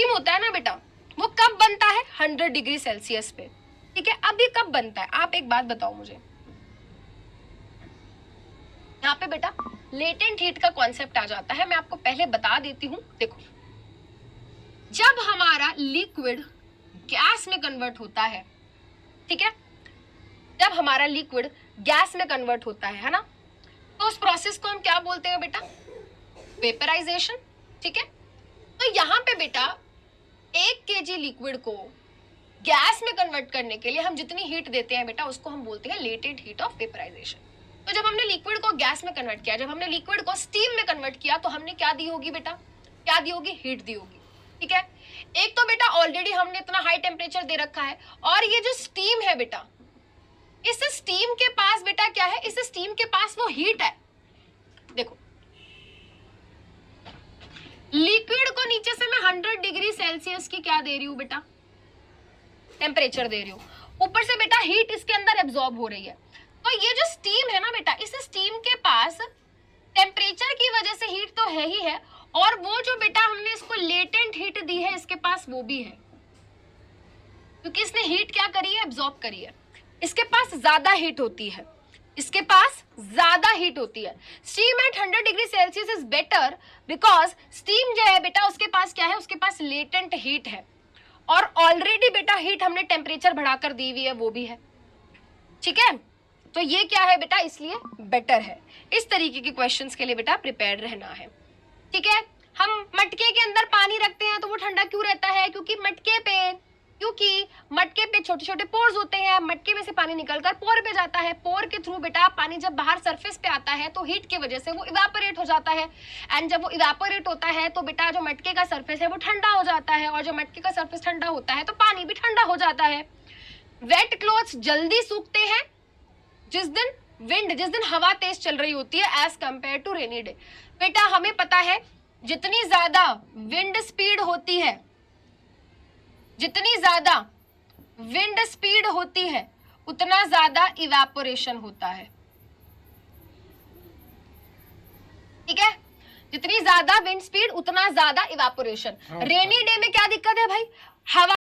Steam होता है ना बेटा, वो कब बनता है? 100 डिग्री सेल्सियस पे, ठीक है। अब ये कब बनता है? आप एक बात बताओ मुझे, यहाँ पे बेटा लेटेंट हीट का कॉन्सेप्ट आ जाता है। मैं आपको पहले बता देती हूँ। देखो, जब हमारा लिक्विड गैस में कन्वर्ट होता है, ठीक है, जब हमारा लिक्विड गैस में कन्वर्ट होता है ना, तो उस प्रोसेस को हम क्या बोलते हैं बेटा? वेपराइजेशन, ठीक है। तो यहाँ पे बेटा 1 kg लिक्विड को गैस में कन्वर्ट करने के लिए हम जितनी हीट देते हैं बेटा, उसको हम बोलते हैं लेटेंट हीट ऑफ वेपराइजेशन। तो जब हमने लिक्विड को गैस में कन्वर्ट किया, जब हमने लिक्विड को स्टीम में कन्वर्ट किया, तो हमने क्या दी होगी बेटा? क्या दी होगी? हीट दी होगी, ठीक है। एक तो बेटा ऑलरेडी हमने इतना हाई टेम्परेचर दे रखा है, और ये जो स्टीम है बेटा, इस स्टीम के पास बेटा क्या है? इस स्टीम के पास वो हीट है। देखो, लिक्विड को नीचे से मैं 100 डिग्री सेल्सियस की क्या दे रही हूं बेटा? टेम्परेचर दे रही हूं। ऊपर से बेटा हीट इसके अंदर एब्जॉर्ब हो रही है। तो ये जो स्टीम है ना बेटा, इस स्टीम के पास टेम्परेचर की वजह से हीट तो है ही है, और वो जो बेटा हमने इसको लेटेंट हीट दी है, इसके पास वो भी है, क्योंकि इसने हीट क्या करी है? एब्जॉर्ब करी है। इसके पास ज्यादा हीट होती है, इसके पास ज्यादा हीट होती है। Steam eight 100 degree Celsius is better because steam जो है बेटा, उसके पास क्या है? उसके पास लेटेंट हीट है, और ऑलरेडी बेटा हीट हमने टेम्परेचर बढ़ाकर दी हुई है, वो भी है, ठीक है। तो ये क्या है बेटा? इसलिए बेटर है। इस तरीके के क्वेश्चंस के लिए बेटा प्रिपेयर रहना है, ठीक है। हम मटके के अंदर पानी रखते हैं तो वो ठंडा क्यों रहता है? क्योंकि मटके पे छोटे छोटे पोर्स होते हैं, मटके में से पानी निकलकर पोर पे जाता है। पोर के थ्रू बेटा पानी जब बाहर सरफेस पे आता है तो हीट की वजह से वो इवेपोरेट हो जाता है, एंड जब वो इवेपोरेट होता है तो बेटा जो मटके का सरफेस है वो ठंडा हो जाता है, और जब मटके का सरफेस ठंडा होता है तो पानी भी ठंडा हो जाता है। वेट क्लॉथ्स जल्दी सूखते हैं जिस दिन हवा तेज चल रही होती है, as compare to rainy day. बेटा हमें पता है जितनी ज्यादा विंड स्पीड होती है, जितनी ज्यादा विंड स्पीड होती है, उतना ज्यादा इवेपोरेशन होता है, ठीक है। जितनी ज्यादा विंड स्पीड, उतना ज्यादा इवेपोरेशन। रेनी डे में क्या दिक्कत है भाई? हवा